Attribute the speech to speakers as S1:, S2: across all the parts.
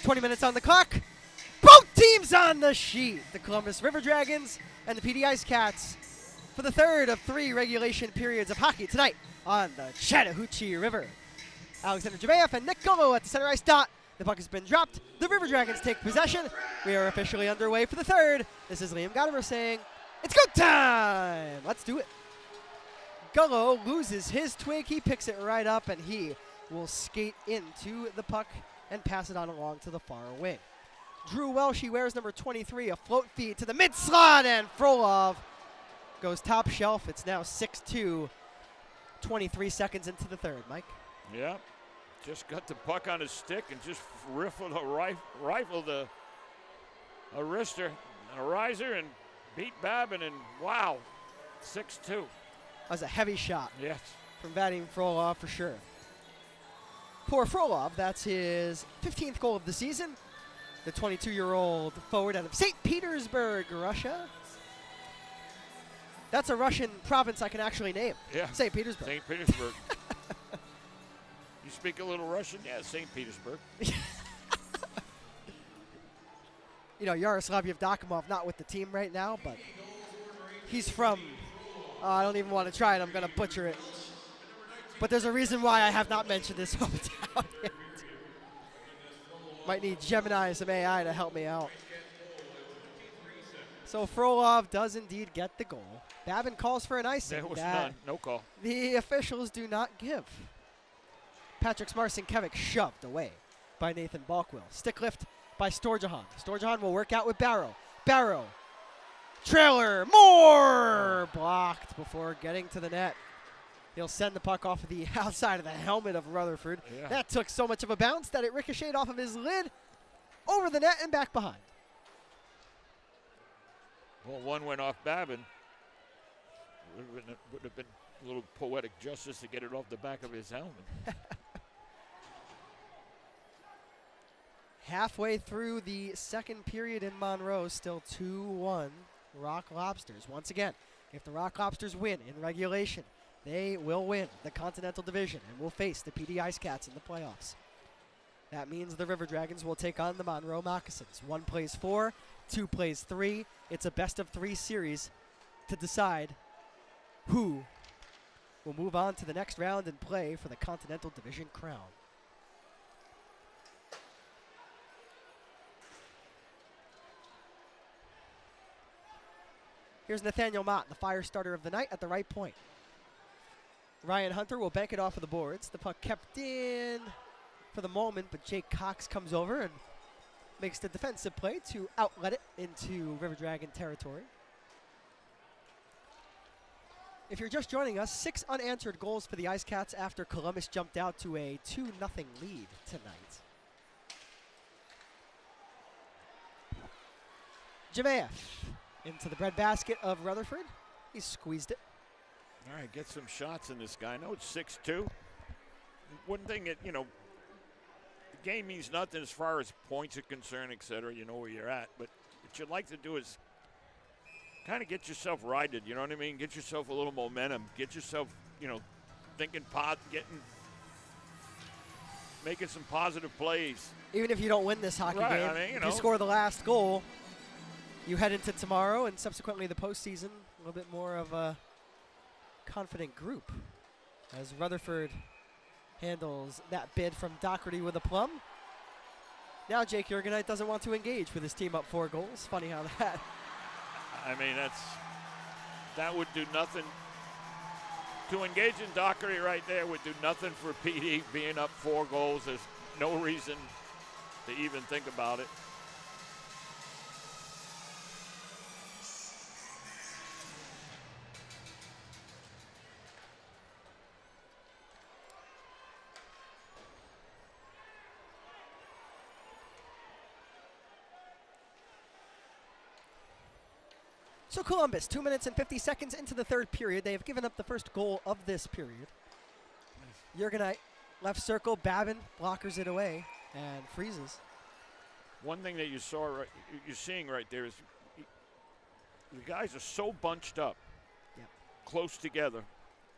S1: 20 minutes on the clock. Both teams on the sheet. The Columbus River Dragons and the PD IceCats for the third of 3 regulation periods of hockey tonight on the Chattahoochee River. Alexander Javaev and Nick Gullo at the center ice dot. The puck has been dropped. The River Dragons take possession. We are officially underway for the third. This is Liam Gotimer saying, it's go time! Let's do it. Gullo loses his twig. He picks it right up, and he will skate into the puck and pass it on along to the far wing. Drew Welsh, he wears number 23, a float feed to the mid slot, and Frolov goes top shelf. It's now 6-2, 23 seconds into the third. Mike?
S2: Yeah, just got the puck on his stick and just rifled rifled a wrister, a riser, and beat Babin, and wow, 6-2.
S1: That was a heavy shot.
S2: Yes.
S1: From Vadim Frolov for sure. For Frolov, that's his 15th goal of the season. The 22-year-old forward out of St. Petersburg, Russia. That's a Russian province I can actually name.
S2: Yeah.
S1: St. Petersburg.
S2: St. Petersburg. You speak a little Russian? Yeah, St. Petersburg.
S1: You know, Yaroslav Yevdokimov not with the team right now, but he's from, I don't even want to try it. I'm going to butcher it. But there's a reason why I have not mentioned this hometown yet. Might need Gemini, some AI to help me out. So Frolov does indeed get the goal. Babin calls for an icing.
S2: There was none. No call.
S1: The officials do not give. Patrick Smarcinkevic shoved away by Nathan Balkwill. Stick lift by Storjahan. Storjahan will work out with Barrow. Barrow. Trailer. More! Blocked before getting to the net. He'll send the puck off of the outside of the helmet of Rutherford.
S2: Yeah.
S1: That took so much of a bounce that it ricocheted off of his lid, over the net, and back behind.
S2: Well, one went off Babin. Would have been a little poetic justice to get it off the back of his helmet.
S1: Halfway through the second period in Monroe, still 2-1 Rock Lobsters. Once again, if the Rock Lobsters win in regulation, they will win the Continental Division and will face the PD IceCats in the playoffs. That means the River Dragons will take on the Monroe Moccasins. 1 plays 4, 2 plays 3. It's a best-of-3 series to decide who will move on to the next round and play for the Continental Division crown. Here's Nathaniel Mott, the fire starter of the night, at the right point. Ryan Hunter will bank it off of the boards. The puck kept in for the moment, but Jake Cox comes over and makes the defensive play to outlet it into River Dragon territory. If you're just joining us, 6 unanswered goals for the IceCats after Columbus jumped out to a 2-0 lead tonight. Javaev into the breadbasket of Rutherford. He squeezed it.
S2: All right, get some shots in this guy. I know it's 6-2. One thing that, you know, the game means nothing as far as points are concerned, et cetera. You know where you're at. But what you'd like to do is kind of get yourself righted, you know what I mean? Get yourself a little momentum. Get yourself, you know, making some positive plays.
S1: Even if you don't win this hockey game,
S2: I mean, you
S1: if
S2: know,
S1: you score the last goal, you head into tomorrow and subsequently the postseason a little bit more of a confident group as Rutherford handles that bid from Doherty with a plum. Now Jake Jurgenite doesn't want to engage with his team up 4 goals. Funny how that.
S2: I mean, that would do nothing. To engage in Doherty right there would do nothing for PD being up 4 goals. There's no reason to even think about it.
S1: So Columbus, 2 minutes and 50 seconds into the third period. They have given up the first goal of this period. Jurgenite, left circle, Babin blockers it away and freezes.
S2: One thing that you're seeing right there is the guys are so bunched up, close together.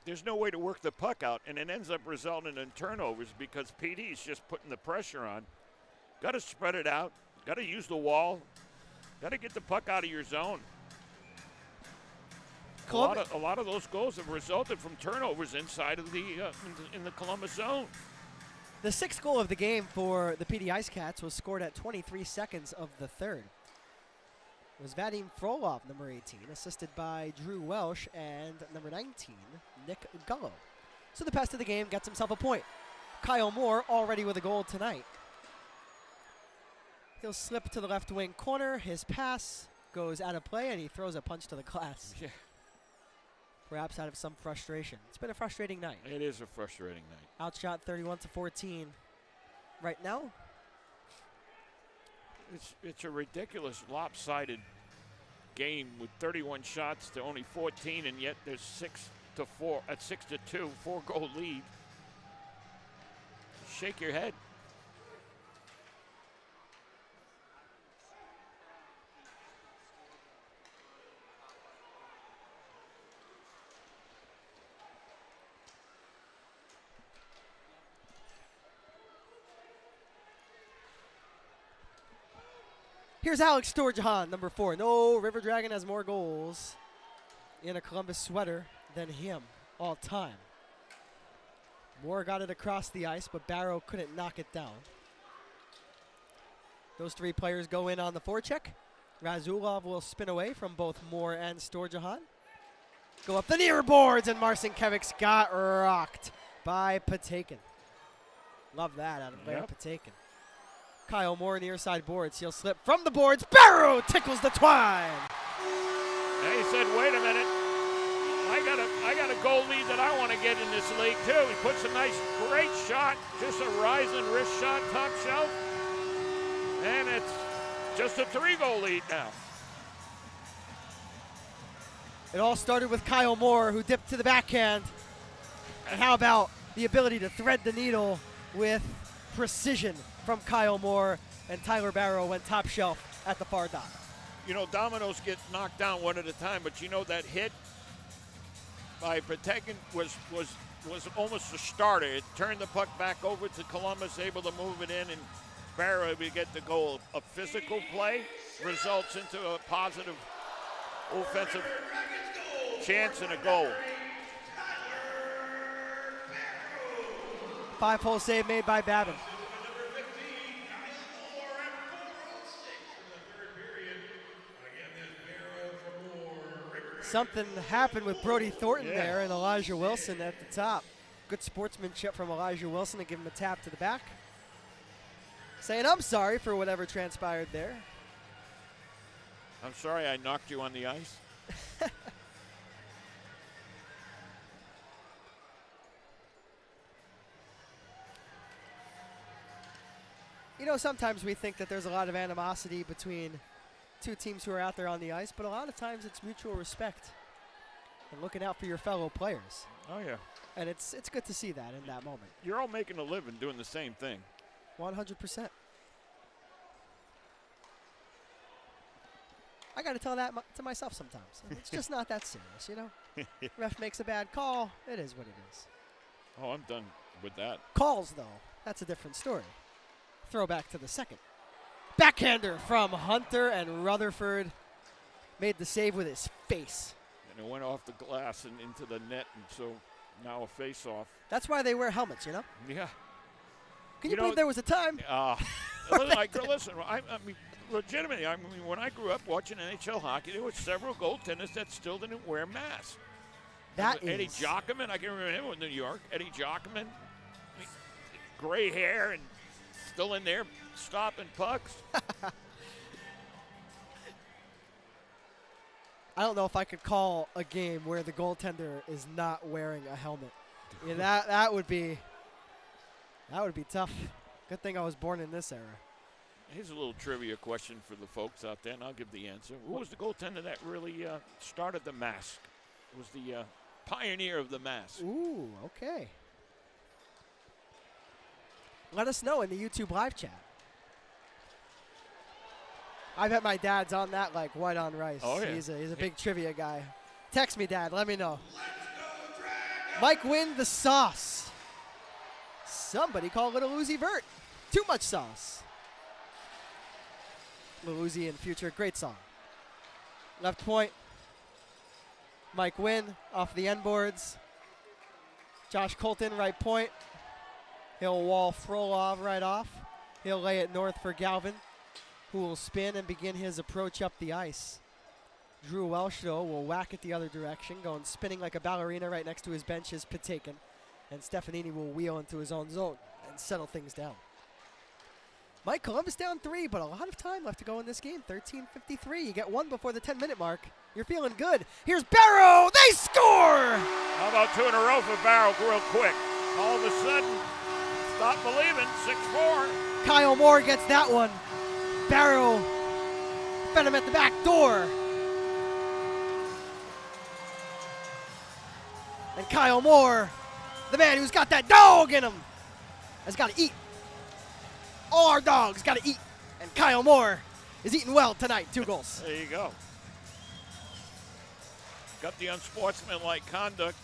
S2: There's no way to work the puck out, and it ends up resulting in turnovers because PD is just putting the pressure on. Got to spread it out. Got to use the wall. Got to get the puck out of your zone. A lot of those goals have resulted from turnovers inside of the in the Columbus zone.
S1: The 6th goal of the game for the PD IceCats was scored at 23 seconds of the third. It was Vadim Frolov, number 18, assisted by Drew Welsh and number 19, Nick Gullo. So the best of the game gets himself a point. Kyle Moore already with a goal tonight. He'll slip to the left wing corner. His pass goes out of play, and he throws a punch to the glass.
S2: Yeah.
S1: Perhaps out of some frustration. It's been a frustrating night.
S2: It is a frustrating night.
S1: Outshot 31-14 right now.
S2: It's a ridiculous lopsided game with 31 shots to only 14, and yet there's 6-2, 4-goal lead. Shake your head.
S1: Here's Alex Storjahan, number 4. No River Dragon has more goals in a Columbus sweater than him all time. Moore got it across the ice, but Barrow couldn't knock it down. Those 3 players go in on the forecheck. Razulov will spin away from both Moore and Storjahan. Go up the near boards, and Marcinkiewicz got rocked by Patakin. Love that out of Liam Patakin. Kyle Moore near side boards. He'll slip from the boards. Barrow tickles the twine.
S2: And he said, wait a minute. I got a goal lead that I want to get in this league, too. He puts a nice, great shot. Just a rising wrist shot, top shelf. And it's just a 3-goal lead now.
S1: It all started with Kyle Moore, who dipped to the backhand. And how about the ability to thread the needle with precision from Kyle Moore, and Tyler Barrow went top shelf at the far dot.
S2: You know, dominoes get knocked down one at a time, but you know that hit by Patakin was almost a starter. It turned the puck back over to Columbus, able to move it in, and Barrow able to get the goal. A physical play results into a positive offensive chance and a goal.
S1: 5-hole save made by Babin. Something happened with Brody Thornton there and Elijah Wilson at the top. Good sportsmanship from Elijah Wilson to give him a tap to the back. Saying, I'm sorry for whatever transpired there.
S2: I'm sorry I knocked you on the ice.
S1: You know, sometimes we think that there's a lot of animosity between 2 teams who are out there on the ice, but a lot of times it's mutual respect and looking out for your fellow players.
S2: Oh, yeah.
S1: And it's good to see that in that moment.
S2: You're all making a living doing the same thing.
S1: 100%. I got to tell that to myself sometimes. It's just not that serious, you know? Ref makes a bad call. It is what it is.
S2: Oh, I'm done with that.
S1: Calls, though, that's a different story. Throwback to the second. Backhander from Hunter, and Rutherford made the save with his face.
S2: And it went off the glass and into the net, and so now a face-off.
S1: That's why they wear helmets, you know?
S2: Yeah.
S1: Can you believe there was a time?
S2: Listen, I mean, legitimately, I mean, when I grew up watching NHL hockey, there were several goaltenders that still didn't wear masks. Eddie Jockman, I can remember him in New York. Eddie Jockman, gray hair and still in there stopping pucks.
S1: I don't know if I could call a game where the goaltender is not wearing a helmet. Yeah, that would be tough. Good thing I was born in this era.
S2: Here's a little trivia question for the folks out there, and I'll give the answer. Who was the goaltender that really started the mask? It was the pioneer of the mask.
S1: Ooh, okay. Let us know in the YouTube live chat. I bet my dad's on that like white on rice.
S2: Oh, yeah.
S1: He's a big trivia guy. Text me, Dad. Let me know. Mike Wynn, the sauce. Somebody call Little Uzi Vert. Too much sauce. Lil Uzi in Future, great song. Left point, Mike Wynn off the end boards. Josh Colton, right point. He'll wall Frolov right off. He'll lay it north for Galvin, who will spin and begin his approach up the ice. Drew Welsh, though, will whack it the other direction, going spinning like a ballerina right next to his bench is Patakin. And Stefanini will wheel into his own zone and settle things down. Mike, Columbus down 3, but a lot of time left to go in this game. 13:53. You get one before the 10-minute mark. You're feeling good. Here's Barrow. They score!
S2: How about 2 in a row for Barrow real quick? All of a sudden, stop believing, 6-4.
S1: Kyle Moore gets that one. Barrow fed him at the back door. And Kyle Moore, the man who's got that dog in him, has got to eat. All our dogs got to eat. And Kyle Moore is eating well tonight. 2 goals.
S2: There you go. Got the unsportsmanlike conduct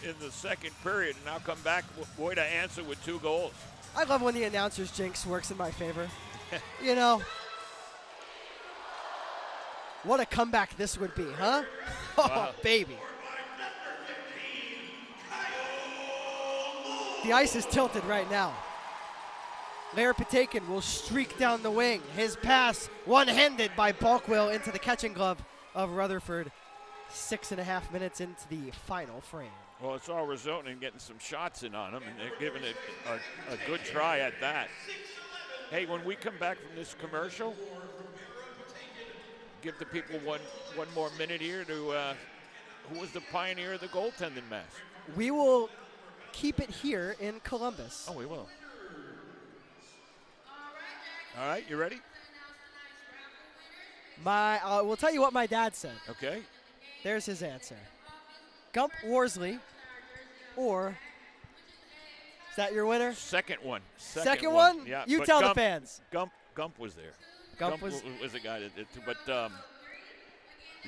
S2: in the second period, and now come back, boy, to answer with 2 goals.
S1: I love when the announcer's jinx works in my favor. You know, what a comeback this would be, huh?
S2: Wow.
S1: Oh, baby. The ice is tilted right now. Lair Patakin will streak down the wing. His pass one-handed by Balkwill into the catching glove of Rutherford. 6.5 minutes into the final frame.
S2: Well, it's all resulting in getting some shots in on them, and they're giving it a good try at that. Hey, when we come back from this commercial, give the people one more minute here to who was the pioneer of the goaltending mask?
S1: We will keep it here in Columbus.
S2: Oh, we will. All right, you ready?
S1: We'll tell you what my dad said.
S2: Okay.
S1: There's his answer. Gump Worsley, or is that your winner?
S2: Second one.
S1: Second one?
S2: Yeah.
S1: You
S2: but
S1: tell
S2: Gump,
S1: the fans.
S2: Gump was there.
S1: Gump was
S2: a guy that did too, but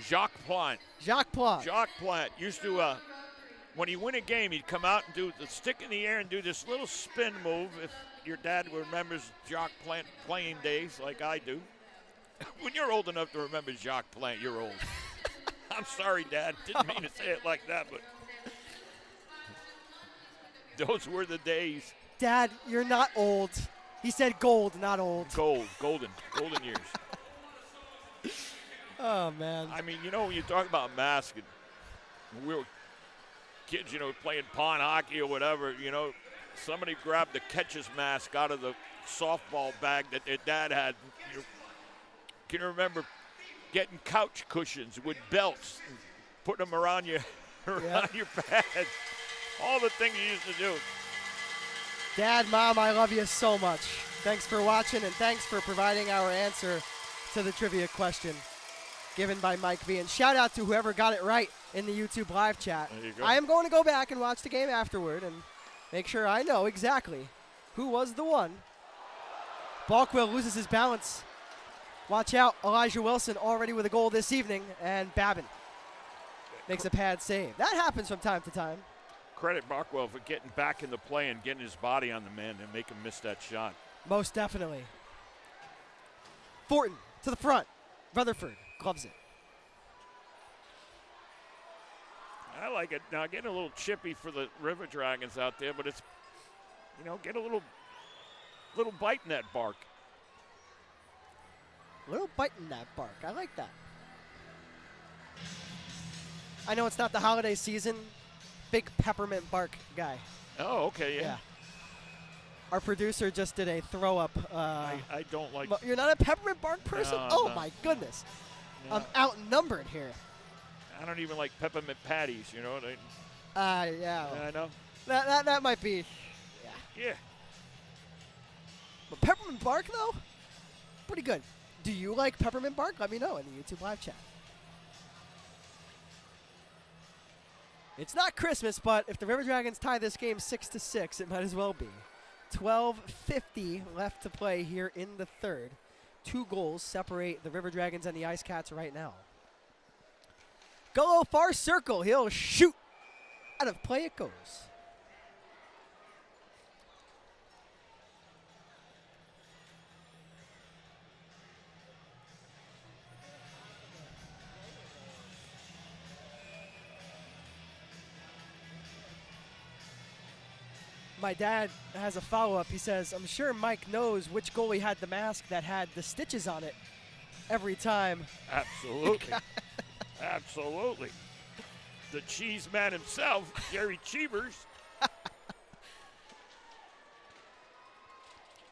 S2: Jacques Plante.
S1: Jacques Plante.
S2: Jacques Plante used to, when he win a game, he'd come out and do the stick in the air and do this little spin move. If your dad remembers Jacques Plante playing days like I do. When you're old enough to remember Jacques Plante, you're old. I'm sorry, Dad. Didn't mean to say it like that, but those were the days.
S1: Dad, you're not old. He said gold, not old.
S2: Golden years.
S1: Oh, man.
S2: I mean, you know, when you talk about masks, when we were kids, you know, playing pond hockey or whatever, you know, somebody grabbed the catcher's mask out of the softball bag that their dad had. Can you remember getting couch cushions with belts and putting them around your pad? All the things you used to do.
S1: Dad, Mom, I love you so much. Thanks for watching, and thanks for providing our answer to the trivia question given by Mike Vee. And shout out to whoever got it right in the YouTube live chat.
S2: There you go.
S1: I am going to go back and watch the game afterward and make sure I know exactly who was the one. Balkwill loses his balance. Watch out, Elijah Wilson already with a goal this evening, and Babin makes a pad save. That happens from time to time.
S2: Credit Barkwell for getting back in the play and getting his body on the man and make him miss that shot.
S1: Most definitely. Fortin to the front. Rutherford gloves it.
S2: I like it. Now, getting a little chippy for the River Dragons out there, but it's, you know, get a little bite in that bark.
S1: Little bite in that bark. I like that. I know it's not the holiday season. Big peppermint bark guy.
S2: Oh, okay, yeah.
S1: Our producer just did a throw-up.
S2: I don't like.
S1: You're not a peppermint bark person?
S2: No,
S1: oh,
S2: no.
S1: my goodness.
S2: No.
S1: I'm outnumbered here.
S2: I don't even like peppermint patties, you know.
S1: Yeah.
S2: I know.
S1: That might be,
S2: Yeah.
S1: But peppermint bark, though, pretty good. Do you like peppermint bark? Let me know in the YouTube live chat. It's not Christmas, but if the River Dragons tie this game 6-6, it might as well be. 12:50 left to play here in the third. 2 goals separate the River Dragons and the IceCats right now. Gullo far circle. He'll shoot. Out of play it goes. My dad has a follow-up. He says, I'm sure Mike knows which goalie had the mask that had the stitches on it every time.
S2: Absolutely. Absolutely. The cheese man himself, Jerry Cheevers.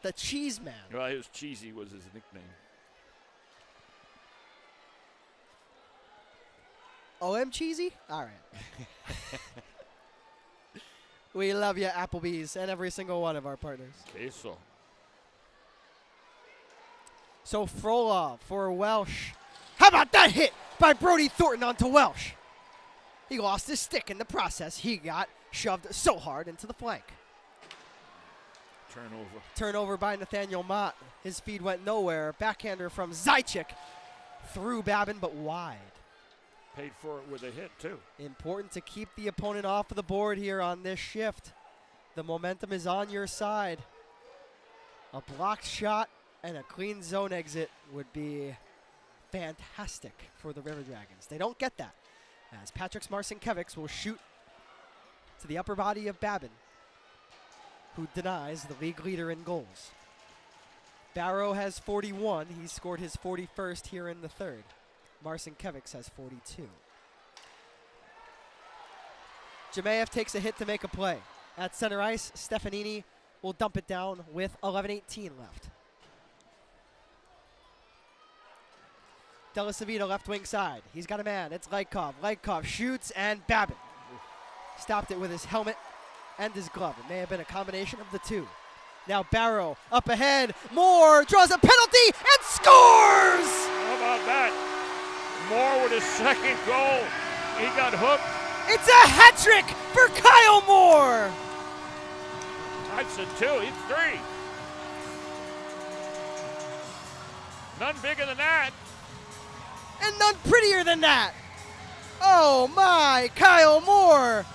S1: The cheese man.
S2: Well, his Cheesy was his nickname.
S1: OM Cheesy? All right. We love you, Applebee's, and every single one of our partners.
S2: Queso.
S1: So Frolov for Welsh. How about that hit by Brody Thornton onto Welsh? He lost his stick in the process. He got shoved so hard into the flank. Turnover by Nathaniel Mott. His feed went nowhere. Backhander from Zajac. Through Babin, but wide.
S2: Paid for it with a hit, too.
S1: Important to keep the opponent off of the board here on this shift. The momentum is on your side. A blocked shot and a clean zone exit would be fantastic for the River Dragons. They don't get that, as Patrick Marcinkiewicz will shoot to the upper body of Babin, who denies the league leader in goals. Barrow has 41. He scored his 41st here in the third. Marcinkiewicz has 42. Jemayev takes a hit to make a play. At center ice, Stefanini will dump it down with 11:18 left. Delasavito left wing side. He's got a man. It's Laikov. Laikov shoots, and Babin stopped it with his helmet and his glove. It may have been a combination of the two. Now Barrow up ahead. Moore draws a penalty and scores!
S2: How about that? Moore with his second goal. He got hooked.
S1: It's a hat trick for Kyle Moore.
S2: That's a 2. He's 3. None bigger than that.
S1: And none prettier than that. Oh my, Kyle Moore.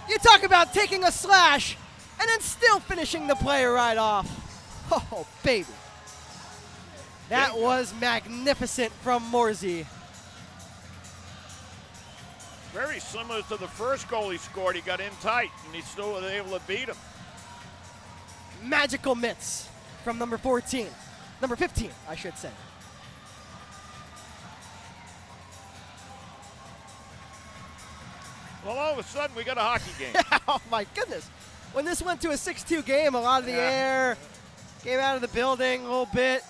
S1: You talk about taking a slash and then still finishing the player right off. Oh, baby. That was magnificent from Morsey.
S2: Very similar to the first goal he scored. He got in tight, and he still was able to beat him.
S1: Magical mitts from number 14. Number 15, I should say.
S2: Well, all of a sudden, we got a hockey game.
S1: Oh, my goodness. When this went to a 6-2 game, a lot of the air came out of the building a little bit.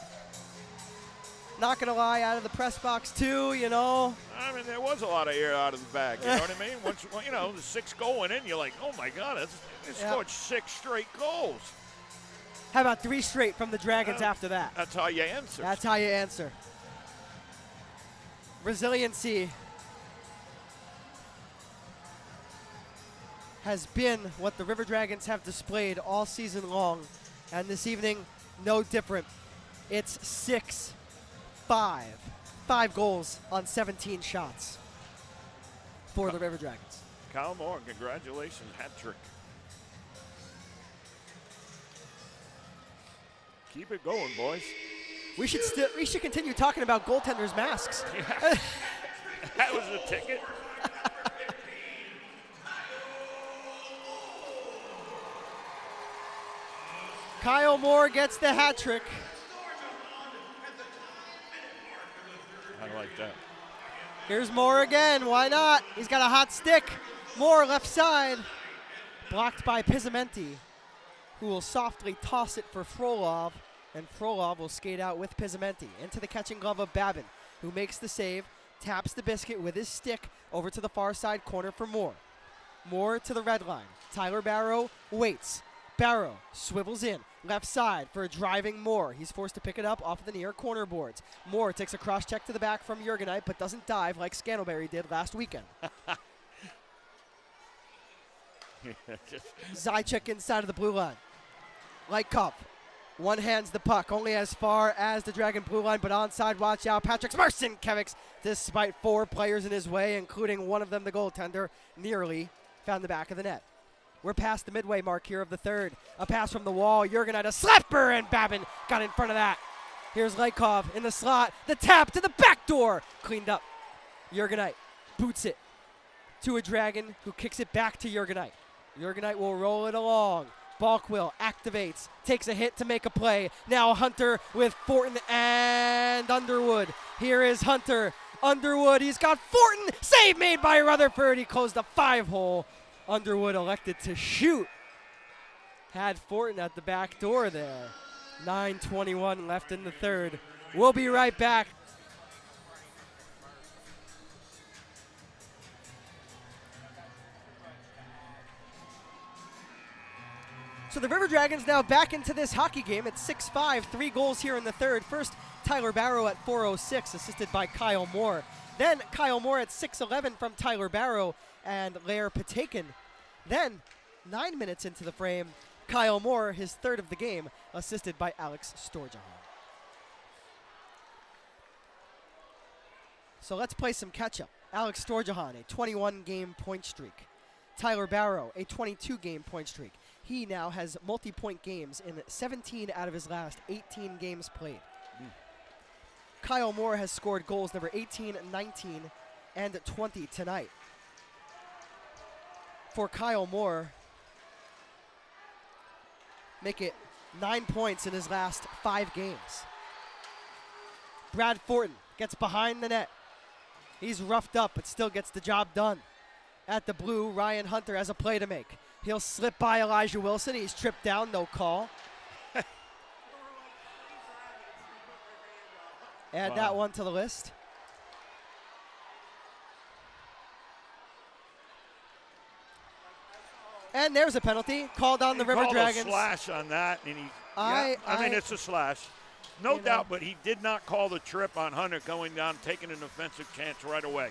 S1: Not going to lie, out of the press box, too, you know.
S2: I mean, there was a lot of air out of the bag, you know what I mean? Once, you know, the 6 goal went in, you're like, oh, my God, they scored 6 straight goals.
S1: How about 3 straight from the Dragons after that?
S2: That's how you answer.
S1: That's how you answer. Resiliency has been what the River Dragons have displayed all season long, and this evening, no different. It's 6-5. 5 goals on 17 shots for the River Dragons.
S2: Kyle Moore, congratulations, hat trick. Keep it going, boys.
S1: We should continue talking about goaltenders' masks.
S2: Yeah. That was the ticket.
S1: Kyle Moore gets the hat trick.
S2: I like that.
S1: Here's Moore again. Why not? He's got a hot stick. Moore left side. Blocked by Pizzamenti, who will softly toss it for Frolov, and Frolov will skate out with Pizzamenti into the catching glove of Babin, who makes the save, taps the biscuit with his stick over to the far side corner for Moore. Moore to the red line. Tyler Barrow waits. Barrow swivels in, left side for a driving Moore. He's forced to pick it up off of the near corner boards. Moore takes a cross check to the back from Jurgenite, but doesn't dive like Scantleberry did last weekend. Zajac inside of the blue line. Laikov one-hands the puck only as far as the Dragon blue line, but onside, watch out. Patrick Marcinkiewicz, despite 4 players in his way, including one of them, the goaltender, nearly found the back of the net. We're past the midway mark here of the third. A pass from the wall. Jurgenite, a slapper, and Babin got in front of that. Here's Laikov in the slot. The tap to the back door. Cleaned up. Jurgenite boots it to a Dragon who kicks it back to Jurgenite. Jurgenite will roll it along. Balkwill activates, takes a hit to make a play. Now Hunter with Fortin and Underwood. Here is Hunter. Underwood, he's got Fortin. Save made by Rutherford. He closed the 5-hole. Underwood elected to shoot. Had Fortin at the back door there. 9:21 left in the third. We'll be right back. So the River Dragons now back into this hockey game. It's 6-5, 3 goals here in the third. First, Tyler Barrow at 4:06, assisted by Kyle Moore. Then Kyle Moore at 6:11 from Tyler Barrow and Lair Patakin. Then, 9 minutes into the frame, Kyle Moore, his third of the game, assisted by Alex Storjahan. So let's play some catch-up. Alex Storjahan, a 21-game point streak. Tyler Barrow, a 22-game point streak. He now has multi-point games in 17 out of his last 18 games played. Kyle Moore has scored goals number 18, 19, and 20 tonight. For Kyle Moore, make it 9 points in his last 5 games. Brad Fortin gets behind the net. He's roughed up, but still gets the job done. At the blue, Ryan Hunter has a play to make. He'll slip by Elijah Wilson. He's tripped down, no call. Add that one to the list. And there's a penalty called on the River Dragons.
S2: A slash on that, and
S1: I
S2: mean, it's a slash. No doubt, but he did not call the trip on Hunter going down, taking an offensive chance right away.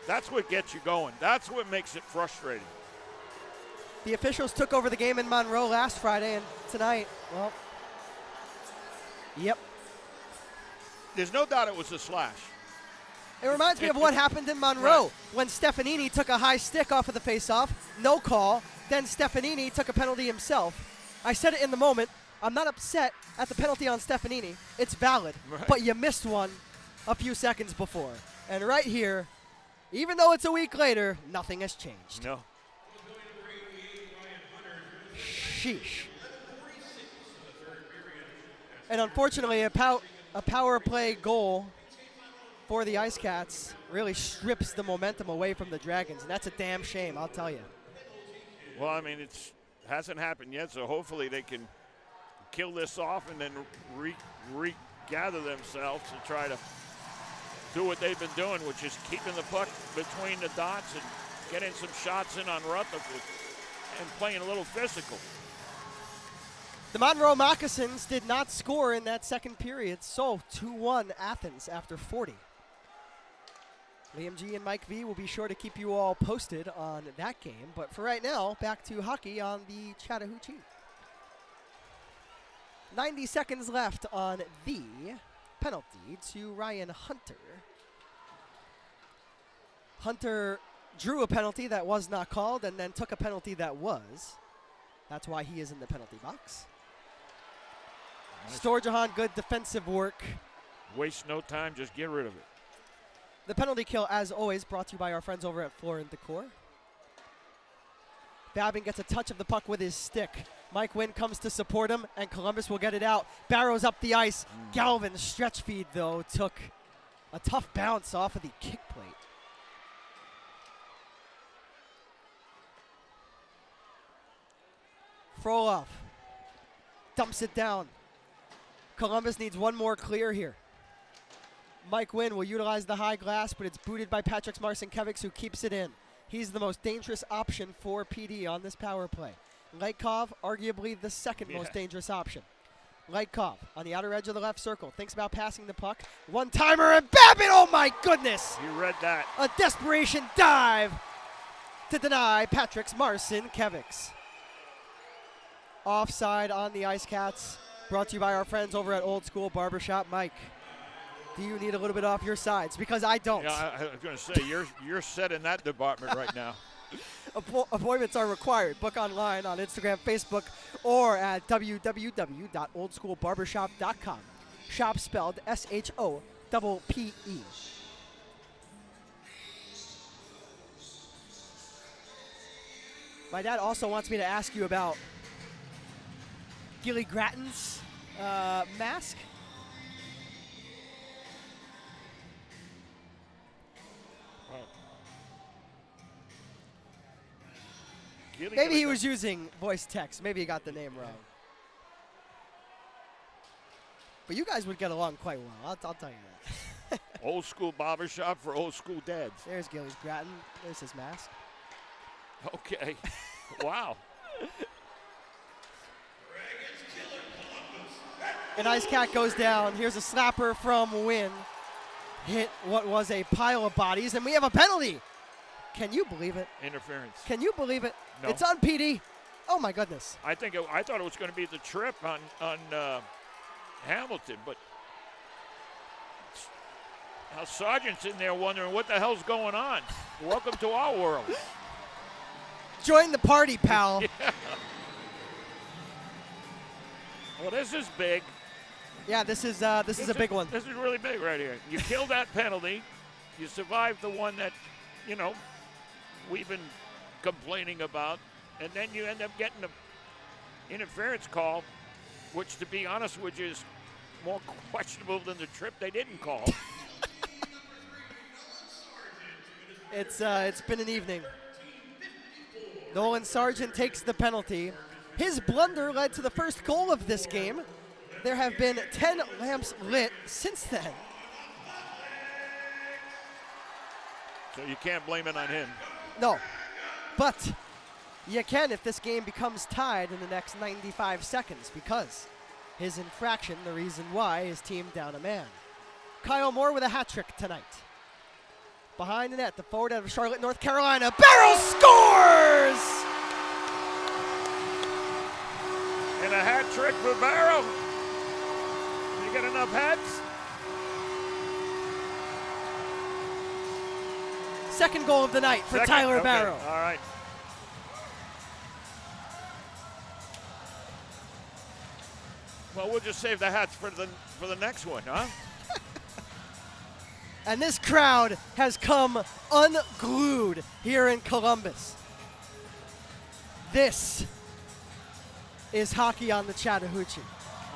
S2: That's what gets you going. That's what makes it frustrating.
S1: The officials took over the game in Monroe last Friday, and tonight, well, yep.
S2: There's no doubt it was a slash.
S1: It reminds me of what happened in Monroe when Stefanini took a high stick off of the faceoff, no call. Then Stefanini took a penalty himself. I said it in the moment. I'm not upset at the penalty on Stefanini. It's valid, but you missed one a few seconds before. And right here, even though it's a week later, nothing has changed.
S2: No.
S1: Sheesh. And unfortunately, a power play goal for the IceCats really strips the momentum away from the Dragons, and that's a damn shame, I'll tell you.
S2: Well, I mean, it hasn't happened yet, so hopefully they can kill this off and then regather themselves to try to do what they've been doing, which is keeping the puck between the dots and getting some shots in on Rutherford and playing a little physical.
S1: The Monroe Moccasins did not score in that second period, so 2-1 Athens after 40. Liam G and Mike V will be sure to keep you all posted on that game, but for right now, back to hockey on the Chattahoochee. 90 seconds left on the penalty to Ryan Hunter. Hunter drew a penalty that was not called and then took a penalty that was. That's why he is in the penalty box. Storjahan, good defensive work.
S2: Waste no time, just get rid of it.
S1: The penalty kill, as always, brought to you by our friends over at Floor and Decor. Babin gets a touch of the puck with his stick. Mike Wynn comes to support him, and Columbus will get it out. Barrows up the ice. Galvin's stretch feed, though, took a tough bounce off of the kick plate. Frolov dumps it down. Columbus needs one more clear here. Mike Wynn will utilize the high glass, but it's booted by Patrick Marcinkiewicz, who keeps it in. He's the most dangerous option for PD on this power play. Leitkov, arguably the second most dangerous option. Leitkov on the outer edge of the left circle, thinks about passing the puck. One-timer and Babin, oh my goodness!
S2: You read that.
S1: A desperation dive to deny Patrick Marcinkiewicz. Offside on the IceCats, brought to you by our friends over at Old School Barbershop. Mike, do you need a little bit off your sides? Because I don't.
S2: Yeah, I was going to say, you're set in that department right now.
S1: Appointments are required. Book online on Instagram, Facebook, or at www.oldschoolbarbershop.com. Shop spelled SHOPPE. My dad also wants me to ask you about Gilly Gratton's mask. Maybe he was using voice text. Maybe he got the name wrong. But you guys would get along quite well. I'll tell you that.
S2: Old school barbershop for old school dads.
S1: There's Gilly Gratton. There's his mask.
S2: Okay. Wow.
S1: An Ice Cat goes down. Here's a slapper from Wynn. Hit what was a pile of bodies, and we have a penalty. Can you believe it?
S2: Interference.
S1: Can you believe it?
S2: No.
S1: It's on PD. Oh my goodness.
S2: I thought it was going to be the trip on Hamilton, but now Sargent's in there wondering what the hell's going on. Welcome to our world.
S1: Join the party, pal.
S2: Yeah. Well, this is big.
S1: Yeah, this is a big one.
S2: This is really big right here. You kill that penalty. You survive the one that, we've been complaining about, and then you end up getting an interference call, which, to be honest with you, is more questionable than the trip they didn't call.
S1: It's been an evening. Nolan Sargent takes the penalty. His blunder led to the first goal of this game. There have been 10 lamps lit since then.
S2: So you can't blame it on him.
S1: No, but you can if this game becomes tied in the next 95 seconds, because his infraction, the reason why, his team down a man. Kyle Moore with a hat trick tonight. Behind the net, the forward out of Charlotte, North Carolina, Barrow scores!
S2: And a hat trick for Barrow. You get enough hats?
S1: Second goal of the night for Tyler Barrow.
S2: All right. Well, we'll just save the hats for the next one, huh?
S1: And this crowd has come unglued here in Columbus. This is hockey on the Chattahoochee.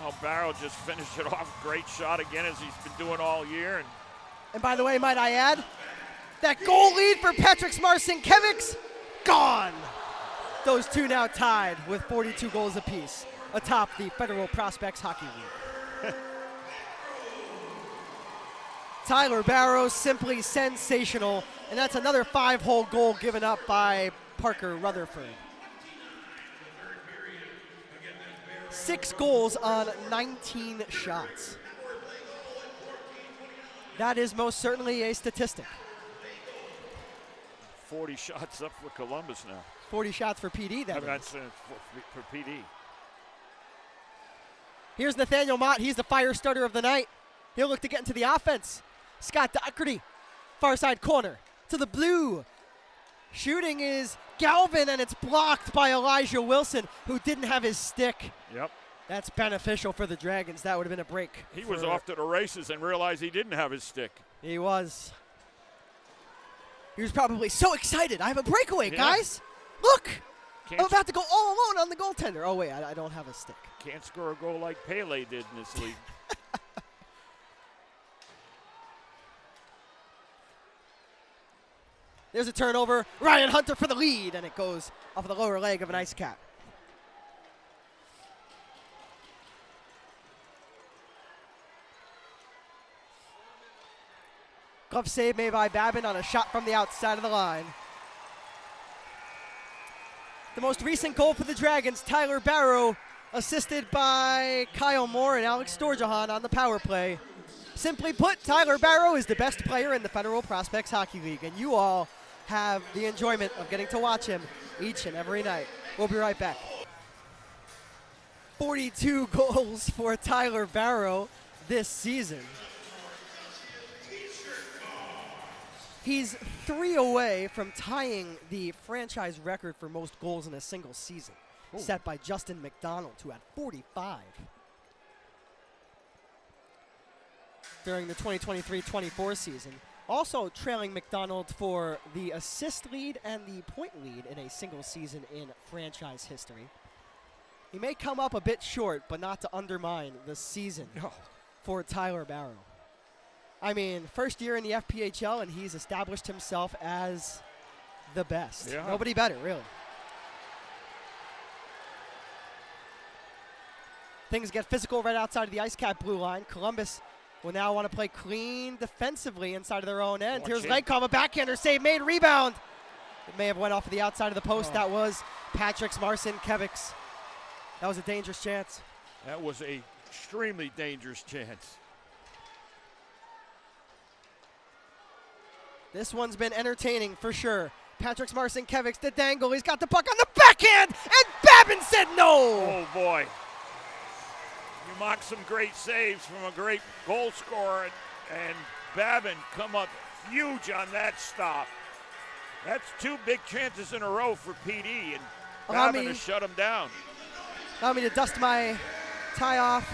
S2: Oh, Barrow just finished it off. Great shot again, as he's been doing all year.
S1: And by the way, might I add, that goal lead for Patrick Marcinkiewicz, gone. Those two now tied with 42 goals apiece atop the Federal Prospects Hockey League. Tyler Barrow, simply sensational, and that's another 5-hole goal given up by Parker Rutherford. 6 goals on 19 shots. That is most certainly a statistic.
S2: 40 shots up for Columbus now.
S1: 40 shots for PD, that is.
S2: That's for PD.
S1: Here's Nathaniel Mott. He's the fire starter of the night. He'll look to get into the offense. Scott Doherty, far side corner to the blue. Shooting is Galvin, and it's blocked by Elijah Wilson, who didn't have his stick.
S2: Yep.
S1: That's beneficial for the Dragons. That would have been a break.
S2: He was off to the races and realized he didn't have his stick.
S1: He was. He was probably so excited. I have a breakaway, guys. Look, I'm about to go all alone on the goaltender. Oh, wait, I don't have a stick.
S2: Can't score a goal like Pele did in this league.
S1: There's a turnover. Ryan Hunter for the lead, and it goes off of the lower leg of an Ice Cat. Glove save made by Babin on a shot from the outside of the line. The most recent goal for the Dragons, Tyler Barrow, assisted by Kyle Moore and Alex Storjahan on the power play. Simply put, Tyler Barrow is the best player in the Federal Prospects Hockey League, and you all have the enjoyment of getting to watch him each and every night. We'll be right back. 42 goals for Tyler Barrow this season. He's 3 away from tying the franchise record for most goals in a single season, set by Justin McDonald, who had 45. During the 2023-24 season, Also trailing McDonald for the assist lead and the point lead in a single season in franchise history. He may come up a bit short, but not to undermine the season for Tyler Barrow. I mean, first year in the FPHL, and he's established himself as the best.
S2: Yeah.
S1: Nobody better, really. Things get physical right outside of the IceCat blue line. Columbus will now want to play clean defensively inside of their own end. Here's Legcom, a backhander save made, rebound. It may have went off of the outside of the post. That was Patrick's Marcinkevics. That was a dangerous chance.
S2: That was a extremely dangerous chance.
S1: This one's been entertaining for sure. Patrick's Marcinkevics, the dangle. He's got the puck on the backhand, and Babin said no.
S2: Oh, boy. You mock some great saves from a great goal scorer, and Babin come up huge on that stop. That's two big chances in a row for PD, and Babin has shut him down.
S1: Allow me to dust my tie off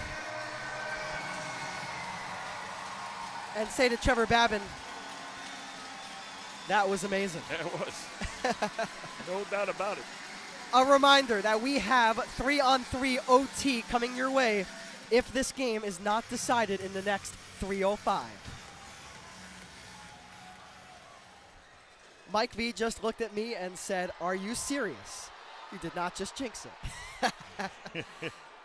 S1: and say to Trevor Babin, that was amazing.
S2: It was. No doubt about it.
S1: A reminder that we have 3-on-3 OT coming your way if this game is not decided in the next 3:05. Mike Vee just looked at me and said, "Are you serious? You did not just jinx it."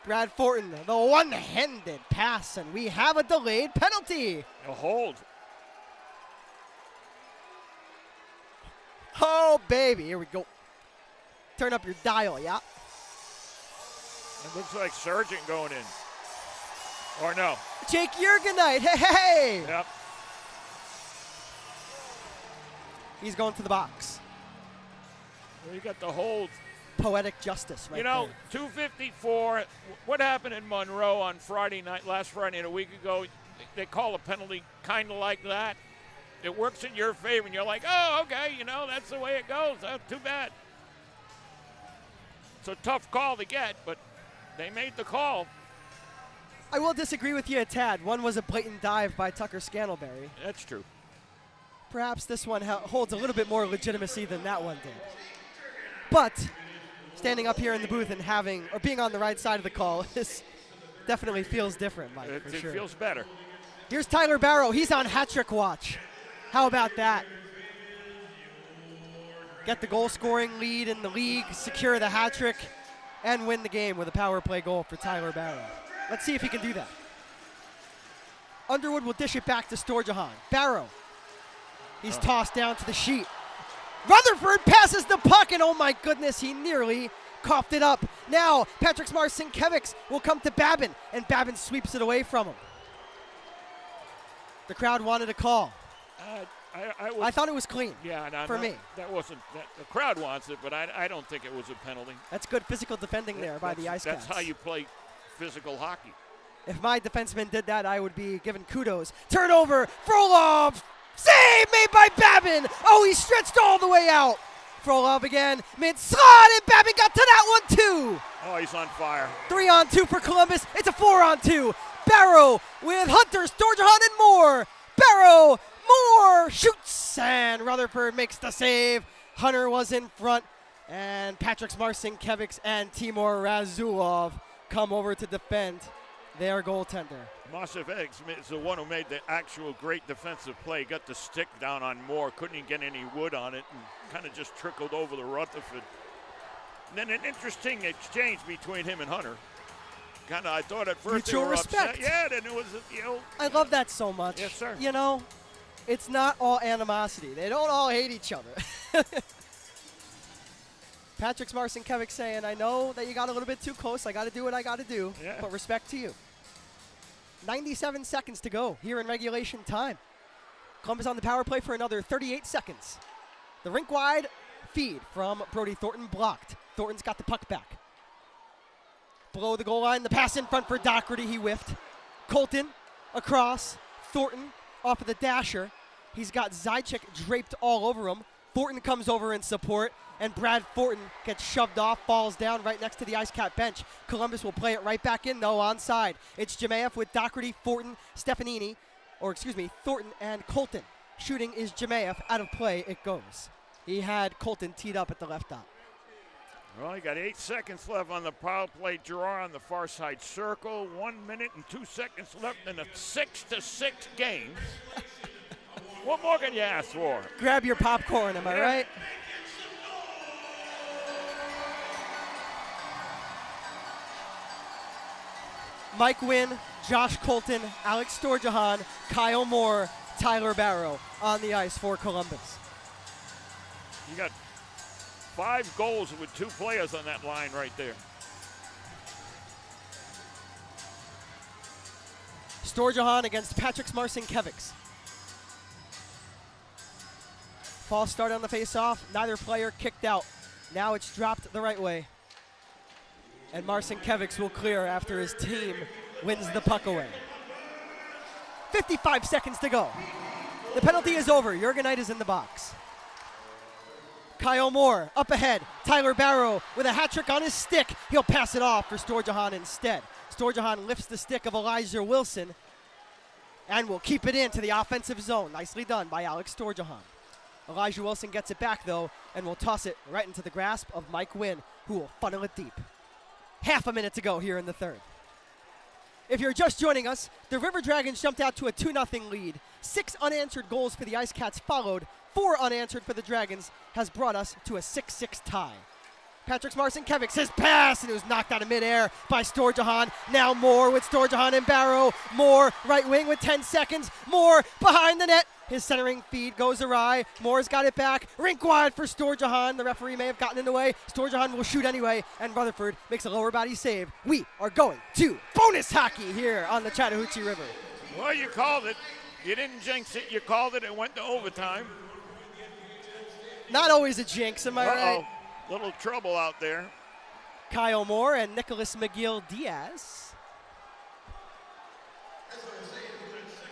S1: Brad Fortin, the one-handed pass, and we have a delayed penalty.
S2: A hold.
S1: Oh, baby, here we go. Turn up your dial, yeah?
S2: It looks like Sargent going in. Or no.
S1: Jake Jurgenite, hey!
S2: Yep.
S1: He's going to the box.
S2: Well, you got the hold.
S1: Poetic justice right
S2: there.
S1: there.
S2: 2:54. What happened in Monroe on Friday night, last Friday and a week ago? They call a penalty kind of like that. It works in your favor, and you're like, oh, okay, that's the way it goes. Oh, too bad. It's a tough call to get, but they made the call.
S1: I will disagree with you a tad. One was a blatant dive by Tucker Scantlebury.
S2: That's true.
S1: Perhaps this one holds a little bit more legitimacy than that one did. But standing up here in the booth and being on the right side of the call, this definitely feels different, Mike, for sure.
S2: It feels better.
S1: Here's Tyler Barrow. He's on hat-trick watch. How about that? Get the goal-scoring lead in the league, secure the hat-trick, and win the game with a power play goal for Tyler Barrow. Let's see if he can do that. Underwood will dish it back to Storjahan. Barrow. He's tossed down to the sheet. Rutherford passes the puck, and oh my goodness, he nearly coughed it up. Now, Patrick's Marcinkevics will come to Babin, and Babin sweeps it away from him. The crowd wanted a call. I thought it was clean.
S2: Yeah,
S1: for me.
S2: That wasn't. The crowd wants it, but I don't think it was a penalty.
S1: That's good physical defending there by the IceCats.
S2: That's how you play physical hockey.
S1: If my defenseman did that, I would be given kudos. Turnover, Frolov, save made by Babin. Oh, he stretched all the way out. Frolov again, mid-slot, and Babin got to that one too.
S2: Oh, he's on fire.
S1: 3-on-2 for Columbus. It's a 4-on-2. Barrow with Hunter, Storjahan, and Moore. Barrow, Moore shoots, and Rutherford makes the save. Hunter was in front, and Patrick's Marcinkevics and Timur Razulov come over to defend their goaltender.
S2: Marcinkevics is the one who made the actual great defensive play. Got the stick down on Moore, couldn't even get any wood on it, and kind of just trickled over the Rutherford. And then an interesting exchange between him and Hunter. Kind of, I thought at first
S1: mutual
S2: they were
S1: respect.
S2: upset. Yeah, then it was,
S1: I love that so much.
S2: Yes, sir.
S1: It's not all animosity. They don't all hate each other. Patrick's Marcinkevics saying, I know that you got a little bit too close. I got to do what I got to do, but respect to you. 97 seconds to go here in regulation time. Columbus on the power play for another 38 seconds. The rink-wide feed from Brody Thornton blocked. Thornton's got the puck back. Below the goal line, the pass in front for Doherty. He whiffed. Colton across. Thornton off of the dasher. He's got Zajac draped all over him. Thornton comes over in support, and Brad Thornton gets shoved off, falls down right next to the IceCat bench. Columbus will play it right back in, though, onside. It's Jemayev with Doherty, Thornton, Thornton, and Colton. Shooting is Jemayev. Out of play it goes. He had Colton teed up at the left dot.
S2: Well, you got 8 seconds left on the power play draw on the far side circle. 1 minute and 2 seconds left in a 6-6 game. What more can you ask for?
S1: Grab your popcorn, am I right? Mike Wynn, Josh Colton, Alex Storjahan, Kyle Moore, Tyler Barrow on the ice for Columbus.
S2: You got 5 goals with 2 players on that line right there.
S1: Storjahan against Patrick Marcinkiewicz. False start on the face-off. Neither player kicked out. Now it's dropped the right way. And Marcinkiewicz will clear after his team wins the puck away. 55 seconds to go. The penalty is over. Jurgenite is in the box. Kyle Moore up ahead. Tyler Barrow with a hat trick on his stick. He'll pass it off for Storjahan instead. Storjahan lifts the stick of Elijah Wilson and will keep it into the offensive zone. Nicely done by Alex Storjahan. Elijah Wilson gets it back though and will toss it right into the grasp of Mike Wynn, who will funnel it deep. Half a minute to go here in the third. If you're just joining us, the River Dragons jumped out to a 2-0 lead. 6 unanswered goals for the IceCats followed. 4 unanswered for the Dragons has brought us to a 6-6 tie. Patrick Marcinkiewicz, his pass, and it was knocked out of midair by Storjahan. Now Moore with Storjahan and Barrow. Moore, right wing with 10 seconds. Moore behind the net. His centering feed goes awry. Moore's got it back. Rink wide for Storjahan. The referee may have gotten in the way. Storjahan will shoot anyway, and Rutherford makes a lower body save. We are going to bonus hockey here on the Chattahoochee River.
S2: Well, you called it. You didn't jinx it. You called it. It went to overtime.
S1: Not always a jinx, am I right?
S2: Little trouble out there.
S1: Kyle Moore and Nicholas McGill-Diaz.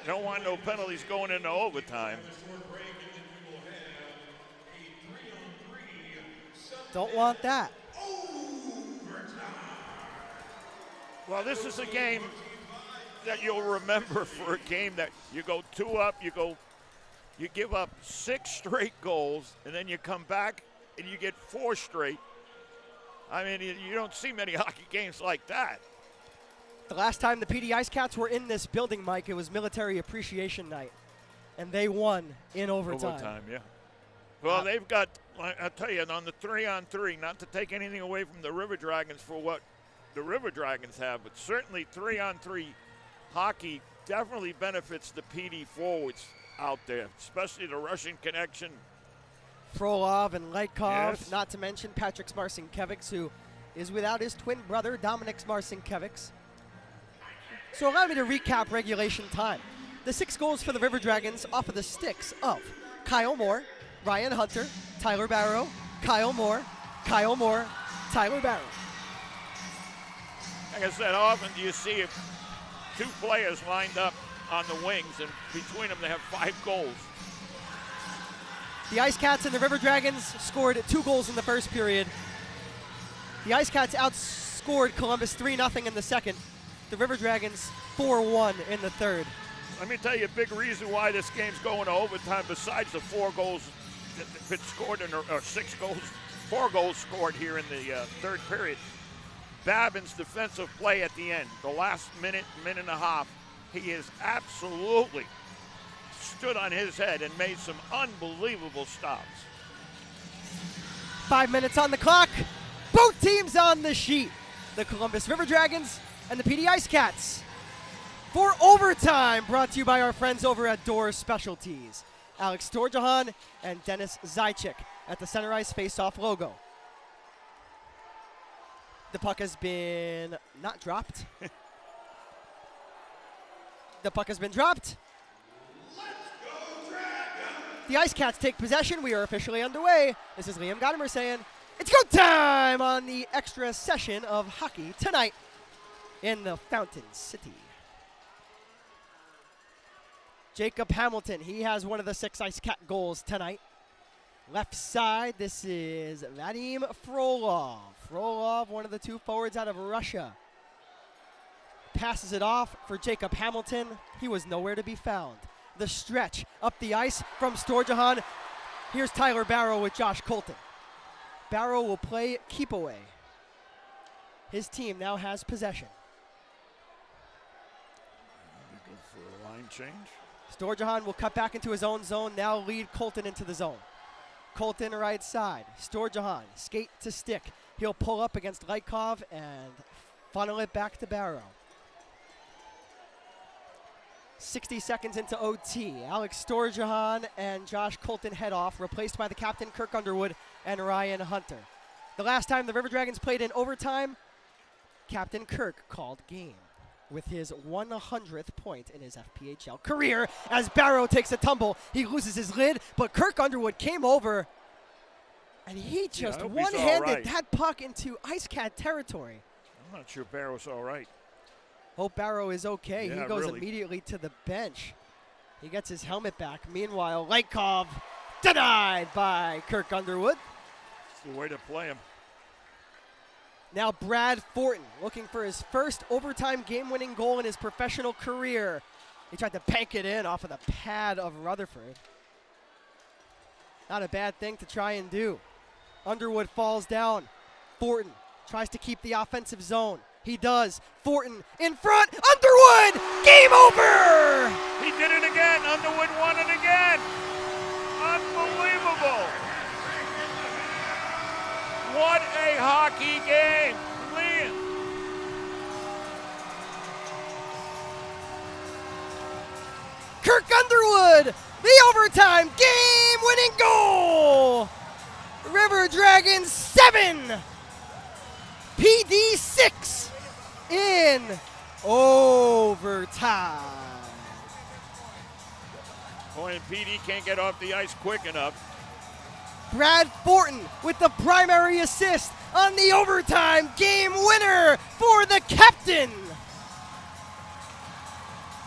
S2: Don't want no penalties going into overtime.
S1: Don't want that.
S2: Well, this is a game that you'll remember for a game that you go 2 up, you give up 6 straight goals, and then you come back and you get 4 straight. I mean, you don't see many hockey games like that.
S1: The last time the PD IceCats were in this building, Mike, it was Military Appreciation Night, and they won in overtime.
S2: Overtime, yeah. Well, they've got, I'll tell you, on the 3-on-3, not to take anything away from the River Dragons for what the River Dragons have, but certainly 3-on-3 hockey definitely benefits the PD forwards out there, especially the Russian connection.
S1: Frolov and Leitkov,
S2: Yes.
S1: not to mention Patrick Marcinkiewicz, who is without his twin brother, Dominic Marcinkiewicz. So allow me to recap regulation time. The 6 goals for the River Dragons off of the sticks of Kyle Moore, Ryan Hunter, Tyler Barrow, Kyle Moore, Tyler Barrow.
S2: Like I said, how often do you see 2 players lined up on the wings, and between them they have 5 goals?
S1: The IceCats and the River Dragons scored 2 goals in the first period. The IceCats outscored Columbus 3-0 in the second. The River Dragons 4-1 in the third.
S2: Let me tell you a big reason why this game's going to overtime, besides the 4 goals that have been scored, or 6 goals, 4 goals scored here in the third period. Babin's defensive play at the end, the last minute and a half, he is absolutely stood on his head and made some unbelievable stops.
S1: 5 minutes on the clock. Both teams on the sheet. The Columbus River Dragons and the PD IceCats. For overtime, brought to you by our friends over at Door Specialties. Alex Storjahan and Dennis Zychik at the center ice face-off logo. The puck has been not dropped. The puck has been dropped. The IceCats take possession. We are officially underway. This is Liam Gotimer saying, it's go time on the extra session of hockey tonight in the Fountain City. Jacob Hamilton, he has one of the 6 IceCat goals tonight. Left side, this is Vadim Frolov. Frolov, one of the 2 forwards out of Russia. Passes it off for Jacob Hamilton. He was nowhere to be found. the stretch. Up the ice from Storjahan. Here's Tyler Barrow with Josh Colton. Barrow will play keep away. His team now has possession.
S2: Go for a line change.
S1: Storjahan will cut back into his own zone, now lead Colton into the zone. Colton right side. Storjahan, skate to stick. He'll pull up against Lykov and funnel it back to Barrow. 60 seconds into OT. Alex Storjahan and Josh Colton head off, replaced by the captain Kirk Underwood and Ryan Hunter. The last time the River Dragons played in overtime, Captain Kirk called game with his 100th point in his FPHL career. As Barrow takes a tumble, he loses his lid, but Kirk Underwood came over and he just one-handed that puck into IceCat territory.
S2: I'm not sure Barrow's all right.
S1: Hope Barrow is okay.
S2: Yeah,
S1: he goes
S2: really.
S1: immediately to the bench. He gets his helmet back. Meanwhile, Lykov denied by Kirk Underwood.
S2: It's the way to play him.
S1: Now Brad Fortin looking for his first overtime game-winning goal in his professional career. He tried to bank it in off of the pad of Rutherford. Not a bad thing to try and do. Underwood falls down. Fortin tries to keep the offensive zone. He does. Fortin in front. Underwood! Game over!
S2: He did it again. Underwood won it again. Unbelievable. What a hockey game. Liam.
S1: Kirk Underwood, the overtime game-winning goal. River Dragons 7, PD 6 in overtime.
S2: Boy, and PD can't get off the ice quick enough.
S1: Brad Fortin with the primary assist on the overtime game winner for